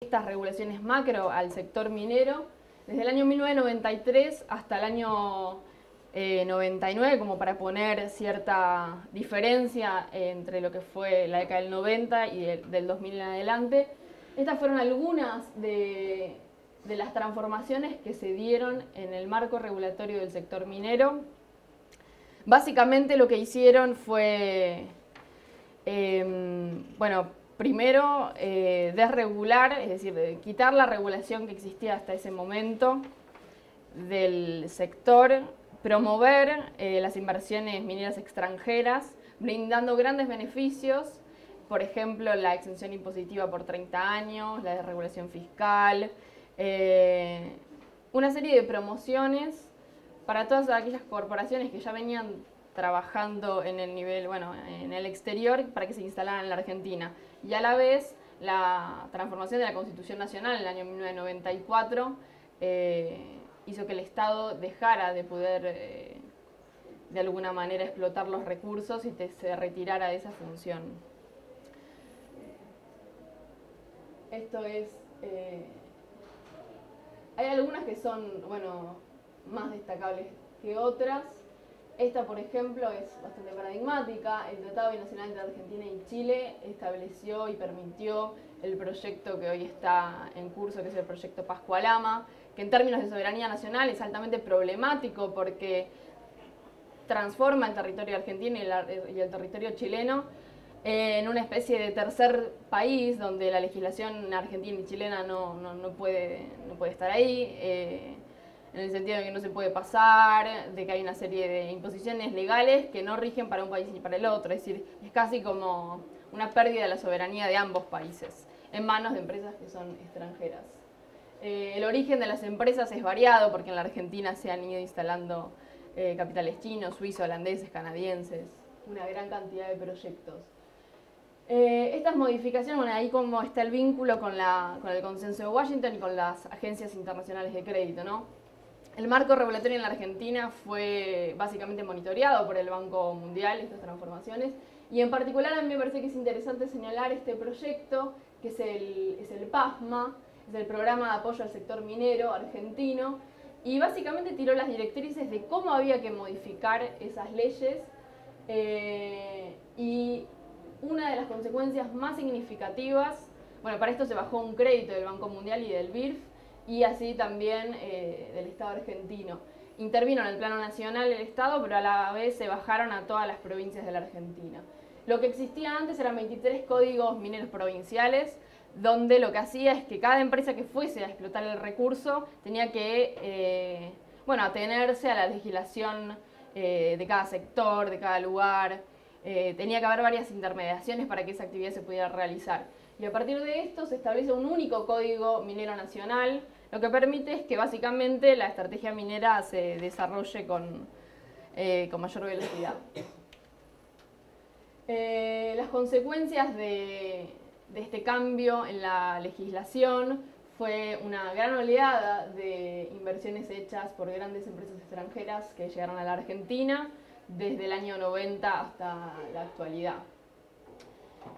estas regulaciones macro al sector minero desde el año 1993 hasta el año 99, como para poner cierta diferencia entre lo que fue la década del 90 y del 2000 en adelante. Estas fueron algunas de las transformaciones que se dieron en el marco regulatorio del sector minero. Básicamente lo que hicieron fue, primero desregular, es decir, quitar la regulación que existía hasta ese momento del sector, promover las inversiones mineras extranjeras, brindando grandes beneficios, por ejemplo, la exención impositiva por 30 años, la desregulación fiscal, una serie de promociones para todas aquellas corporaciones que ya venían trabajando en el nivel, en el exterior para que se instalaran en la Argentina. Y a la vez, la transformación de la Constitución Nacional en el año 1994 hizo que el Estado dejara de poder, de alguna manera, explotar los recursos y se retirara de esa función. Esto es... hay algunas que son, más destacables que otras. Esta, por ejemplo, es bastante paradigmática. El Tratado Binacional entre Argentina y Chile estableció y permitió el proyecto que hoy está en curso, que es el proyecto Pascua-Lama, que en términos de soberanía nacional es altamente problemático porque transforma el territorio argentino y el territorio chileno en una especie de tercer país donde la legislación argentina y chilena no puede estar ahí, en el sentido de que no se puede pasar, de que hay una serie de imposiciones legales que no rigen para un país y para el otro. Es decir, es casi como una pérdida de la soberanía de ambos países en manos de empresas que son extranjeras. El origen de las empresas es variado porque en la Argentina se han ido instalando capitales chinos, suizos, holandeses, canadienses, una gran cantidad de proyectos. Estas modificaciones, ahí como está el vínculo con el consenso de Washington y con las agencias internacionales de crédito, ¿no? El marco regulatorio en la Argentina fue básicamente monitoreado por el Banco Mundial, estas transformaciones, y en particular a mí me parece que es interesante señalar este proyecto, que es el PASMA, es el Programa de Apoyo al Sector Minero Argentino, y básicamente tiró las directrices de cómo había que modificar esas leyes, y una de las consecuencias más significativas, para esto se bajó un crédito del Banco Mundial y del BIRF, y así también del Estado argentino. Intervino en el plano nacional el Estado, pero a la vez se bajaron a todas las provincias de la Argentina. Lo que existía antes eran 23 códigos mineros provinciales, donde lo que hacía es que cada empresa que fuese a explotar el recurso tenía que atenerse a la legislación de cada sector, de cada lugar. Tenía que haber varias intermediaciones para que esa actividad se pudiera realizar. Y a partir de esto se establece un único código minero nacional, lo que permite es que básicamente la estrategia minera se desarrolle con mayor velocidad. Las consecuencias de este cambio en la legislación fue una gran oleada de inversiones hechas por grandes empresas extranjeras que llegaron a la Argentina desde el año 90 hasta la actualidad.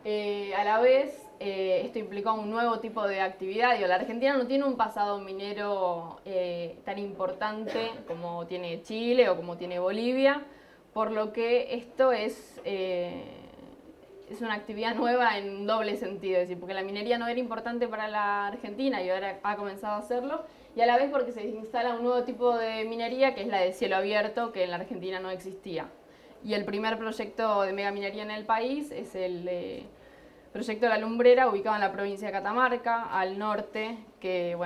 A la vez, esto implicó un nuevo tipo de actividad. La Argentina no tiene un pasado minero tan importante como tiene Chile o como tiene Bolivia, por lo que esto es una actividad nueva en un doble sentido, es decir, porque la minería no era importante para la Argentina y ahora ha comenzado a hacerlo, y a la vez porque se instala un nuevo tipo de minería que es la de cielo abierto, que en la Argentina no existía. Y el primer proyecto de megaminería en el país es el proyecto de La Lumbrera, ubicado en la provincia de Catamarca, al norte, que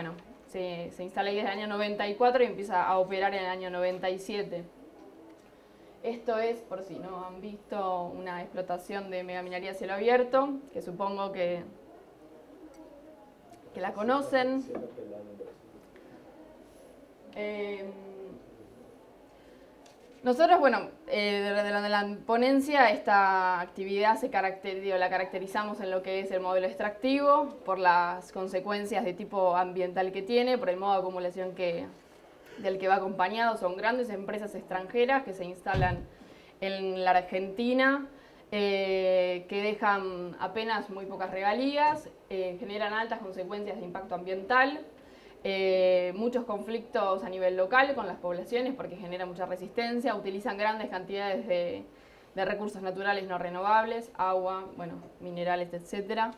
se instala ahí desde el año 94 y empieza a operar en el año 97. Esto es, por si no han visto, una explotación de megaminería a cielo abierto, que supongo que la conocen. Nosotros, de la ponencia, esta actividad la caracterizamos en lo que es el modelo extractivo, por las consecuencias de tipo ambiental que tiene, por el modo de acumulación del que va acompañado. Son grandes empresas extranjeras que se instalan en la Argentina que dejan apenas muy pocas regalías, generan altas consecuencias de impacto ambiental, muchos conflictos a nivel local con las poblaciones porque genera mucha resistencia, utilizan grandes cantidades de recursos naturales no renovables, agua, bueno, minerales, etc.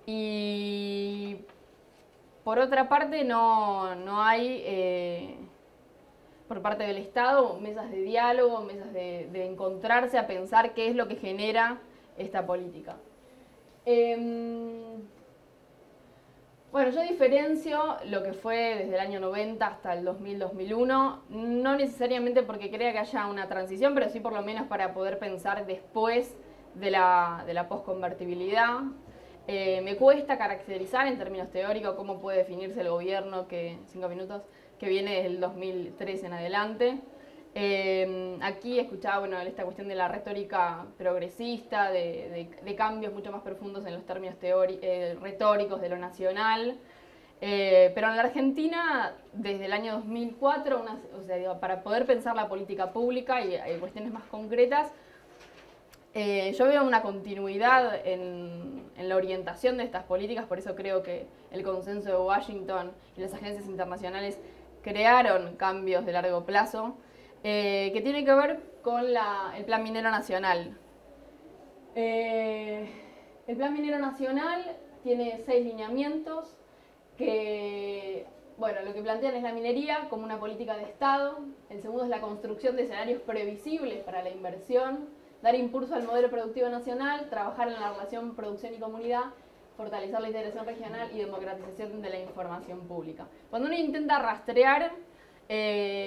Y por otra parte no hay por parte del Estado mesas de diálogo, mesas de encontrarse a pensar qué es lo que genera esta política. Bueno, yo diferencio lo que fue desde el año 90 hasta el 2000-2001, no necesariamente porque crea que haya una transición, pero sí por lo menos para poder pensar después de la posconvertibilidad. Me cuesta caracterizar en términos teóricos cómo puede definirse el gobierno que viene desde el 2003 en adelante. Aquí escuchaba bueno, esta cuestión de la retórica progresista, de cambios mucho más profundos en los términos retóricos de lo nacional. Pero en la Argentina, desde el año 2004, para poder pensar la política pública y cuestiones más concretas, yo veo una continuidad en la orientación de estas políticas, por eso creo que el consenso de Washington y las agencias internacionales crearon cambios de largo plazo, que tiene que ver con el Plan Minero Nacional. El Plan Minero Nacional tiene 6 lineamientos que, bueno, lo que plantean es la minería como una política de Estado. El segundo es la construcción de escenarios previsibles para la inversión, dar impulso al modelo productivo nacional, trabajar en la relación producción y comunidad, fortalecer la integración regional y democratización de la información pública. Cuando uno intenta rastrear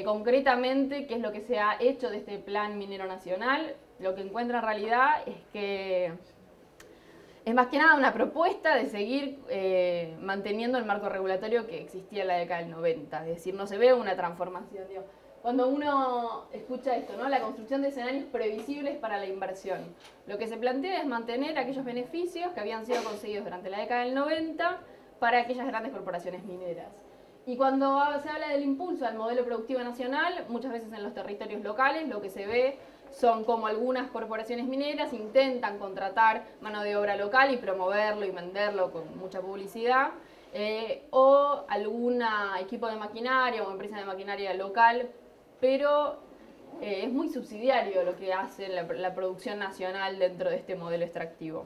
concretamente qué es lo que se ha hecho de este Plan Minero Nacional, lo que encuentra en realidad es que es más que nada una propuesta de seguir manteniendo el marco regulatorio que existía en la década del 90, es decir, no se ve una transformación. Digo, cuando uno escucha esto, ¿no? La construcción de escenarios previsibles para la inversión, lo que se plantea es mantener aquellos beneficios que habían sido conseguidos durante la década del 90 para aquellas grandes corporaciones mineras. Y cuando se habla del impulso al modelo productivo nacional, muchas veces en los territorios locales lo que se ve son como algunas corporaciones mineras intentan contratar mano de obra local y promoverlo y venderlo con mucha publicidad, o algún equipo de maquinaria o empresa de maquinaria local, pero es muy subsidiario lo que hace la producción nacional dentro de este modelo extractivo.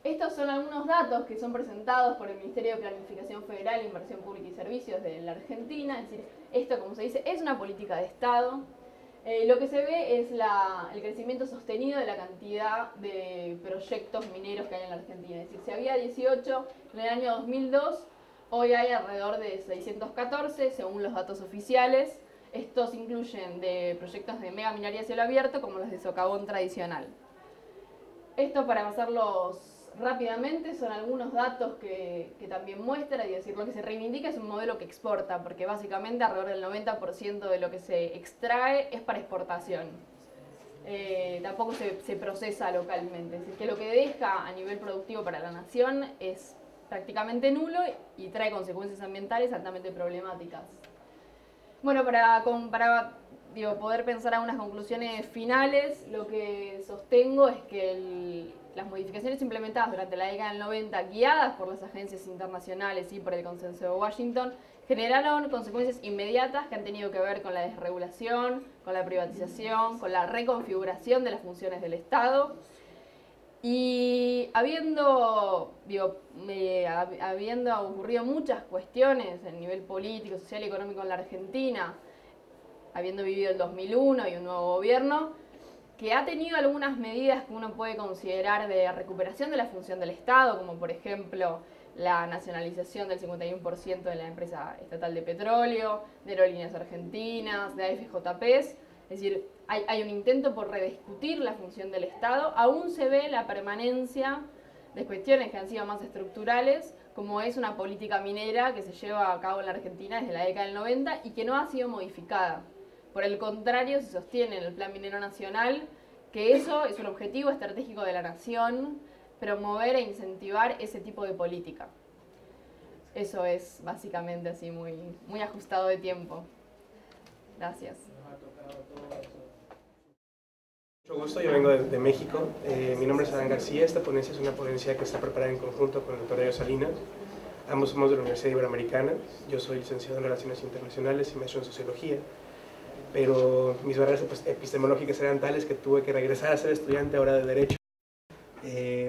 Estos son algunos datos que son presentados por el Ministerio de Planificación Federal, Inversión Pública y Servicios de la Argentina. Es decir, esto, como se dice, es una política de Estado. Lo que se ve es el crecimiento sostenido de la cantidad de proyectos mineros que hay en la Argentina. Es decir, si había 18 en el año 2002, hoy hay alrededor de 614, según los datos oficiales. Estos incluyen de proyectos de mega minería a cielo abierto, como los de socavón tradicional. Esto, para pasarlos rápidamente, son algunos datos que también muestran, y decir, lo que se reivindica es un modelo que exporta, porque básicamente alrededor del 90% de lo que se extrae es para exportación. Tampoco se procesa localmente, es decir, que lo que deja a nivel productivo para la nación es prácticamente nulo y trae consecuencias ambientales altamente problemáticas. Bueno, para poder pensar algunas conclusiones finales, lo que sostengo es que las modificaciones implementadas durante la década del 90, guiadas por las agencias internacionales y por el consenso de Washington, generaron consecuencias inmediatas que han tenido que ver con la desregulación, con la privatización, con la reconfiguración de las funciones del Estado. Y habiendo ocurrido muchas cuestiones a nivel político, social y económico en la Argentina, habiendo vivido el 2001 y un nuevo gobierno, que ha tenido algunas medidas que uno puede considerar de recuperación de la función del Estado, como por ejemplo la nacionalización del 51% de la empresa estatal de petróleo, de Aerolíneas Argentinas, de AFJPs. Es decir, hay un intento por rediscutir la función del Estado. Aún se ve la permanencia de cuestiones que han sido más estructurales, como es una política minera que se lleva a cabo en la Argentina desde la década del 90 y que no ha sido modificada. Por el contrario, se sostiene en el Plan Minero Nacional que eso es un objetivo estratégico de la nación, promover e incentivar ese tipo de política. Eso es básicamente así muy ajustado de tiempo. Gracias. Nos ha tocado todo eso. Mucho gusto, yo vengo de México. Mi nombre es Adán García. Esta ponencia es una ponencia que está preparada en conjunto con el doctor Darío Salinas. Ambos somos de la Universidad Iberoamericana. Yo soy licenciado en Relaciones Internacionales y maestro en Sociología, pero mis barreras epistemológicas eran tales que tuve que regresar a ser estudiante ahora de Derecho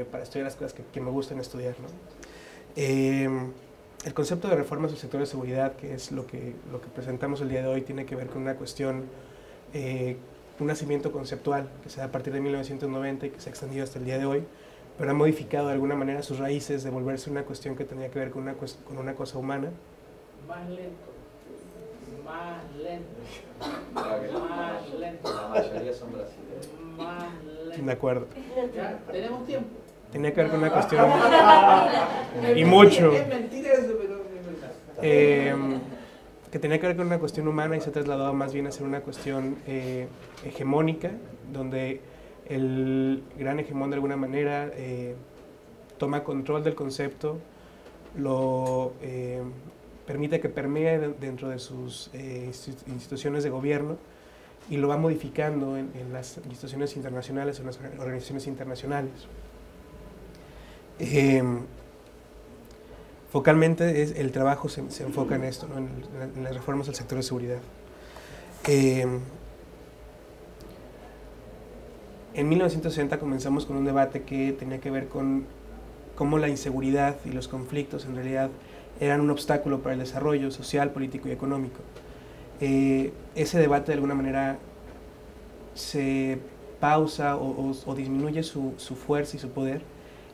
para estudiar las cosas que me gustan estudiar, ¿no? El concepto de reformas del sector de seguridad, que es lo que presentamos el día de hoy, tiene que ver con una cuestión, un nacimiento conceptual que se da a partir de 1990 y que se ha extendido hasta el día de hoy, pero ha modificado de alguna manera sus raíces de volverse una cuestión que tenía que ver con una cosa humana. Más lento. Más lento. La mayoría son brasileños. Más lento. De acuerdo. Ya, tenemos tiempo. Tenía que ver con una cuestión... y mucho. Es mentira eso, pero es verdad. Que tenía que ver con una cuestión humana y se trasladó más bien a ser una cuestión hegemónica, donde el gran hegemón de alguna manera toma control del concepto, lo permite que permee dentro de sus instituciones de gobierno y lo va modificando en las instituciones internacionales o en las organizaciones internacionales. Focalmente el trabajo se enfoca en esto, ¿no? en las reformas del sector de seguridad. En 1960 comenzamos con un debate que tenía que ver con cómo la inseguridad y los conflictos en realidad eran un obstáculo para el desarrollo social, político y económico. Ese debate de alguna manera se pausa o disminuye su fuerza y su poder,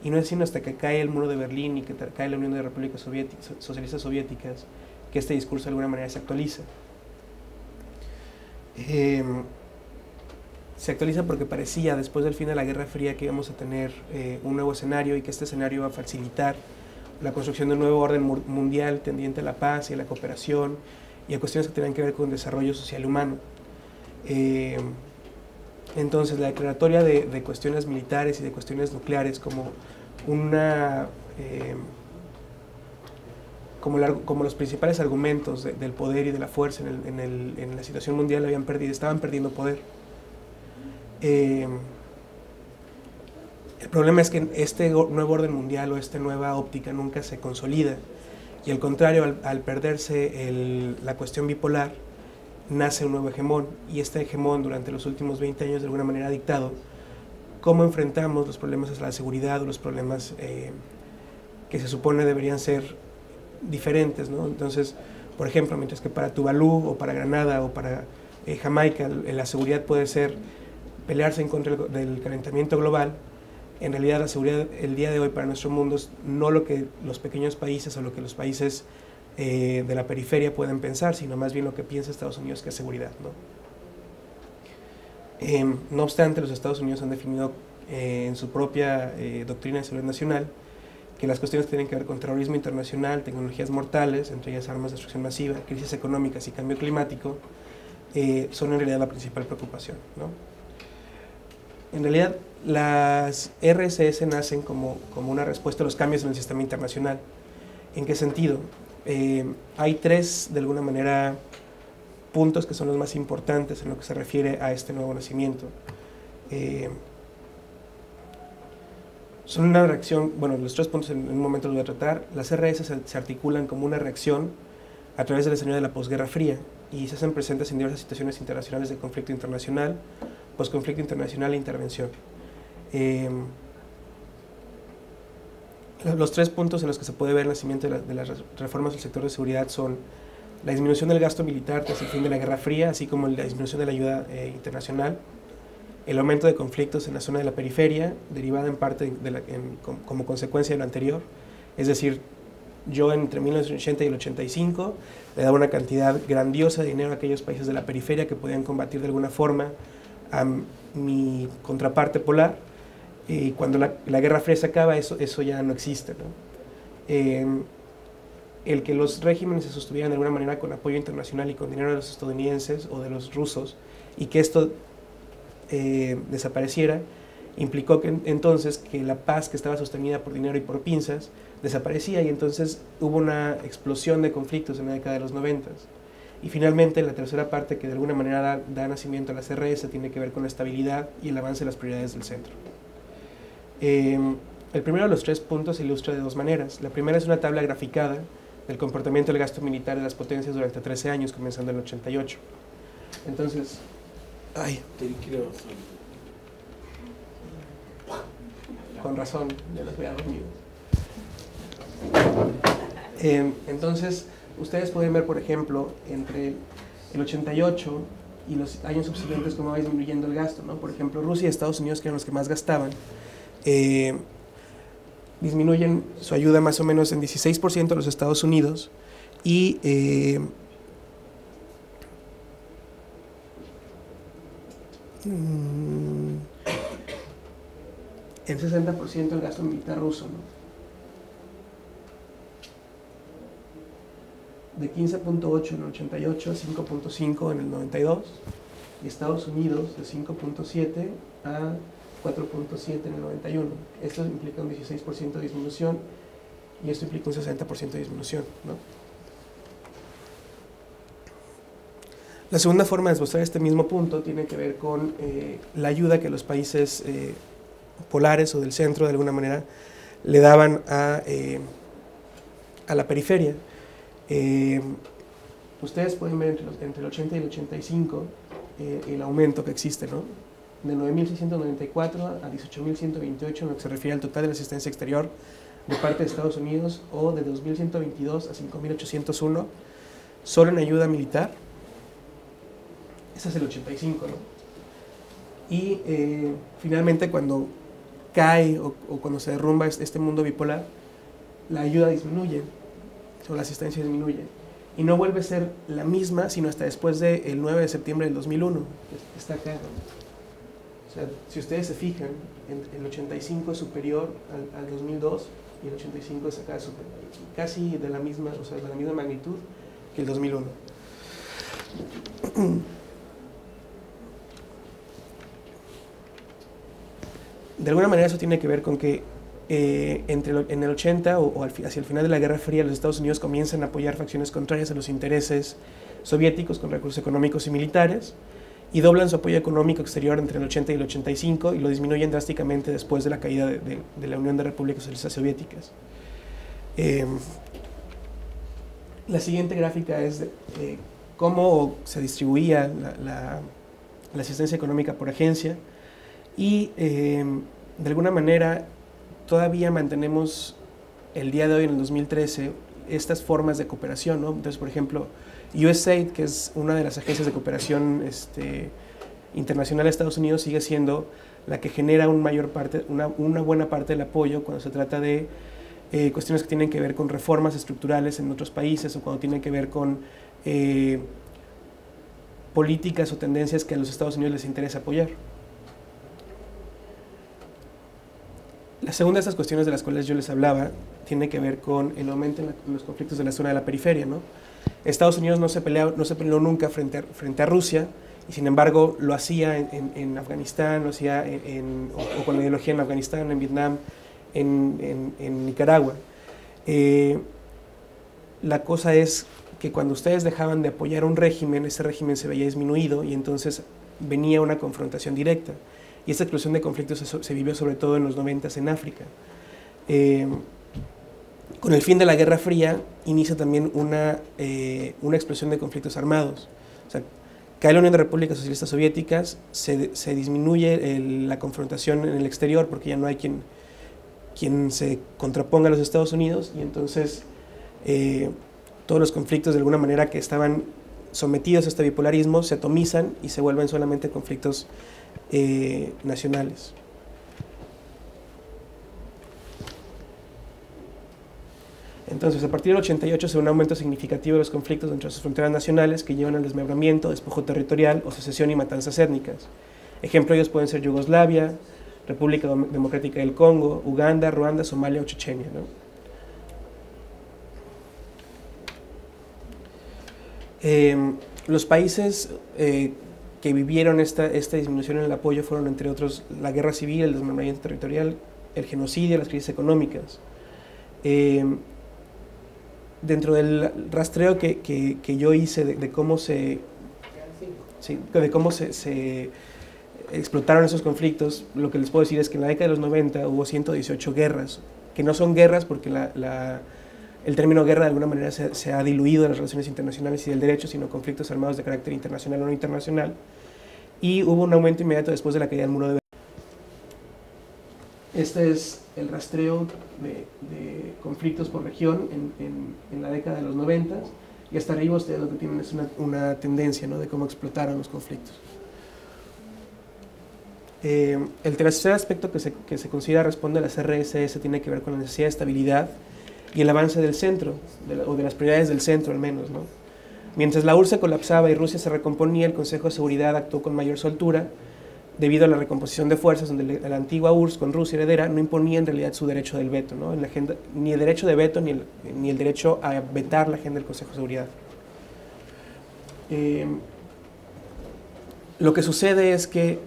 y no es sino hasta que cae el muro de Berlín y que cae la Unión de Repúblicas Socialistas Soviéticas que este discurso de alguna manera se actualiza. Se actualiza porque parecía, después del fin de la Guerra Fría, que íbamos a tener un nuevo escenario y que este escenario iba a facilitar la construcción de un nuevo orden mundial tendiente a la paz y a la cooperación y a cuestiones que tenían que ver con el desarrollo social y humano. Entonces, la declaratoria de cuestiones militares y de cuestiones nucleares como como los principales argumentos del poder y de la fuerza en la situación mundial estaban perdiendo poder. El problema es que este nuevo orden mundial o esta nueva óptica nunca se consolida y al contrario, al perderse la cuestión bipolar, nace un nuevo hegemón y este hegemón durante los últimos 20 años de alguna manera ha dictado cómo enfrentamos los problemas de la seguridad o los problemas que se supone deberían ser diferentes, ¿no? Entonces, por ejemplo, mientras que para Tuvalu o para Granada o para Jamaica la seguridad puede ser pelearse en contra del calentamiento global, en realidad la seguridad el día de hoy para nuestro mundo es no lo que los pequeños países o lo que los países de la periferia pueden pensar, sino más bien lo que piensa Estados Unidos que es seguridad, ¿no? No obstante, los Estados Unidos han definido en su propia doctrina de seguridad nacional que las cuestiones que tienen que ver con terrorismo internacional, tecnologías mortales, entre ellas armas de destrucción masiva, crisis económicas y cambio climático, son en realidad la principal preocupación, ¿no? En realidad, las RSS nacen como una respuesta a los cambios en el sistema internacional. ¿En qué sentido? Hay tres, de alguna manera, puntos que son los más importantes en lo que se refiere a este nuevo nacimiento. Son una reacción, bueno, los tres puntos en un momento los voy a tratar. Las RS se articulan como una reacción a través del escenario de la posguerra fría y se hacen presentes en diversas situaciones internacionales de conflicto internacional, posconflicto internacional e intervención. Los tres puntos en los que se puede ver el nacimiento de las reformas del sector de seguridad son la disminución del gasto militar tras el fin de la Guerra Fría, así como la disminución de la ayuda internacional, el aumento de conflictos en la zona de la periferia, derivada en parte como consecuencia de lo anterior, es decir, yo entre 1980 y el 85 le daba una cantidad grandiosa de dinero a aquellos países de la periferia que podían combatir de alguna forma a mi contraparte polar, y cuando la Guerra Fría se acaba, eso ya no existe, ¿no? El que los regímenes se sostuvieran de alguna manera con apoyo internacional y con dinero de los estadounidenses o de los rusos, y que esto desapareciera, implicó que entonces que la paz que estaba sostenida por dinero y por pinzas desaparecía, y entonces hubo una explosión de conflictos en la década de los 90. Y finalmente, la tercera parte, que de alguna manera da nacimiento a la CRS, tiene que ver con la estabilidad y el avance de las prioridades del centro. El primero de los 3 puntos se ilustra de 2 maneras. La primera es una tabla graficada del comportamiento del gasto militar de las potencias durante 13 años, comenzando en el 88. Entonces, con razón, ya los veo dormidos. Entonces, ustedes pueden ver, por ejemplo, entre el 88 y los años subsiguientes cómo va disminuyendo el gasto, ¿no? Por ejemplo, Rusia y Estados Unidos, que eran los que más gastaban, disminuyen su ayuda más o menos en 16% a los Estados Unidos y en 60% el gasto militar ruso, ¿no? De 15.8 en el 88 a 5.5 en el 92, y Estados Unidos de 5.7 a 4.7 en el 91. Esto implica un 16% de disminución y esto implica un 60% de disminución, ¿no? La segunda forma de esbozar este mismo punto tiene que ver con la ayuda que los países polares o del centro, de alguna manera, le daban a la periferia. Ustedes pueden ver entre el 80 y el 85 el aumento que existe, ¿no? De 9.694 a 18.128 en lo que se refiere al total de la asistencia exterior de parte de Estados Unidos, o de 2.122 a 5.801 solo en ayuda militar. Ese es el 85, ¿no? Y finalmente, cuando cae o cuando se derrumba este mundo bipolar, la ayuda disminuye, o la asistencia disminuye, y no vuelve a ser la misma sino hasta después del 9 de septiembre del 2001, que está acá, ¿no? O sea, si ustedes se fijan, el 85 es superior al 2002 y el 85 es acá casi de la misma, o sea, de la misma magnitud que el 2001. De alguna manera eso tiene que ver con que en el 80 o hacia el final de la Guerra Fría, los Estados Unidos comienzan a apoyar facciones contrarias a los intereses soviéticos con recursos económicos y militares, y doblan su apoyo económico exterior entre el 80 y el 85 y lo disminuyen drásticamente después de la caída de la Unión de Repúblicas Socialistas Soviéticas. La siguiente gráfica es cómo se distribuía la asistencia económica por agencia, y de alguna manera todavía mantenemos el día de hoy, en el 2013, estas formas de cooperación, ¿no? Entonces, por ejemplo, USAID, que es una de las agencias de cooperación internacional de Estados Unidos, sigue siendo la que genera una buena parte del apoyo cuando se trata de cuestiones que tienen que ver con reformas estructurales en otros países, o cuando tienen que ver con políticas o tendencias que a los Estados Unidos les interesa apoyar. La segunda de estas cuestiones de las cuales yo les hablaba tiene que ver con el aumento en los conflictos de la zona de la periferia, ¿no? Estados Unidos no se peleó nunca frente a Rusia, y sin embargo lo hacía en Afganistán, lo hacía o con la ideología en Afganistán, en Vietnam, en Nicaragua. La cosa es que cuando ustedes dejaban de apoyar un régimen, ese régimen se veía disminuido, y entonces venía una confrontación directa. Y esta explosión de conflictos se vivió sobre todo en los 90s en África. Con el fin de la Guerra Fría inicia también una explosión de conflictos armados. O sea, cae la Unión de Repúblicas Socialistas Soviéticas, se disminuye la confrontación en el exterior porque ya no hay quien se contraponga a los Estados Unidos, y entonces todos los conflictos de alguna manera que estaban sometidos a este bipolarismo se atomizan y se vuelven solamente conflictos nacionales. Entonces, a partir del 88 se ve un aumento significativo de los conflictos entre sus fronteras nacionales que llevan al desmembramiento, despojo territorial o secesión y matanzas étnicas. Ejemplo de ellos pueden ser Yugoslavia, República Democrática del Congo, Uganda, Ruanda, Somalia o Chechenia, ¿no? Los países que vivieron esta disminución en el apoyo fueron, entre otros, la guerra civil, el desmembramiento territorial, el genocidio, las crisis económicas. dentro del rastreo que yo hice de cómo se explotaron esos conflictos, lo que les puedo decir es que en la década de los 90 hubo 118 guerras, que no son guerras porque el término guerra de alguna manera se ha diluido en las relaciones internacionales y del derecho, sino conflictos armados de carácter internacional o no internacional, y hubo un aumento inmediato después de la caída del muro de Berlín. Este es el rastreo de conflictos por región en la década de los 90, y hasta arriba ustedes lo que tienen es una tendencia, ¿no?, de cómo explotaron los conflictos. El tercer aspecto que se considera responde a la CRSS tiene que ver con la necesidad de estabilidad y el avance del centro, o de las prioridades del centro al menos, ¿no? Mientras la URSS se colapsaba y Rusia se recomponía, el Consejo de Seguridad actuó con mayor soltura debido a la recomposición de fuerzas donde la antigua URSS con Rusia heredera no imponía en realidad su derecho del veto, ¿no? En la agenda, ni el derecho de veto ni el derecho a vetar la agenda del Consejo de Seguridad. Lo que sucede es que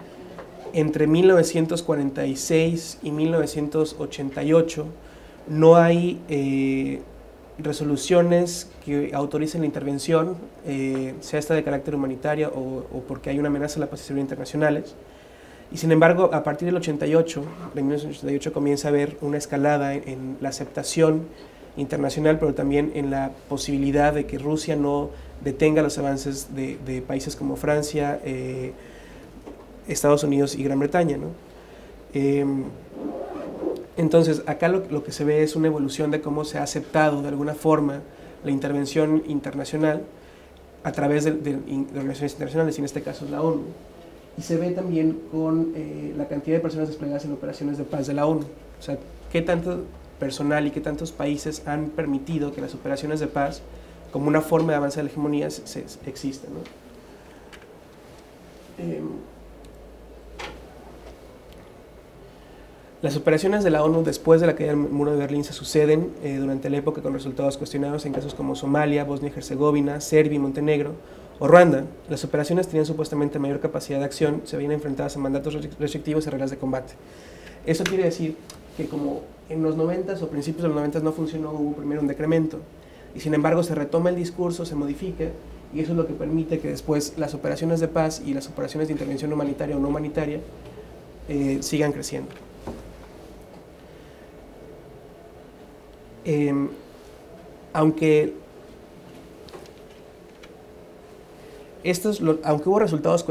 entre 1946 y 1988 no hay resoluciones que autoricen la intervención, sea esta de carácter humanitario o porque hay una amenaza a la paz y seguridad internacionales. Y sin embargo, a partir del 88, de 1988, comienza a haber una escalada en la aceptación internacional, pero también en la posibilidad de que Rusia no detenga los avances de países como Francia, Estados Unidos y Gran Bretaña, ¿no? Entonces, acá lo que se ve es una evolución de cómo se ha aceptado de alguna forma la intervención internacional a través de organizaciones internacionales, y en este caso es la ONU. Y se ve también con la cantidad de personas desplegadas en operaciones de paz de la ONU. O sea, qué tanto personal y qué tantos países han permitido que las operaciones de paz, como una forma de avanzar la hegemonía, existan, ¿no? Las operaciones de la ONU después de la caída del muro de Berlín se suceden durante la época con resultados cuestionados en casos como Somalia, Bosnia y Herzegovina, Serbia y Montenegro o Ruanda. Las operaciones tenían supuestamente mayor capacidad de acción, se veían enfrentadas a mandatos restrictivos y reglas de combate. Eso quiere decir que como en los 90s o principios de los 90s no funcionó, hubo primero un decremento, y sin embargo se retoma el discurso, se modifica, y eso es lo que permite que después las operaciones de paz y las operaciones de intervención humanitaria o no humanitaria sigan creciendo. Aunque hubo resultados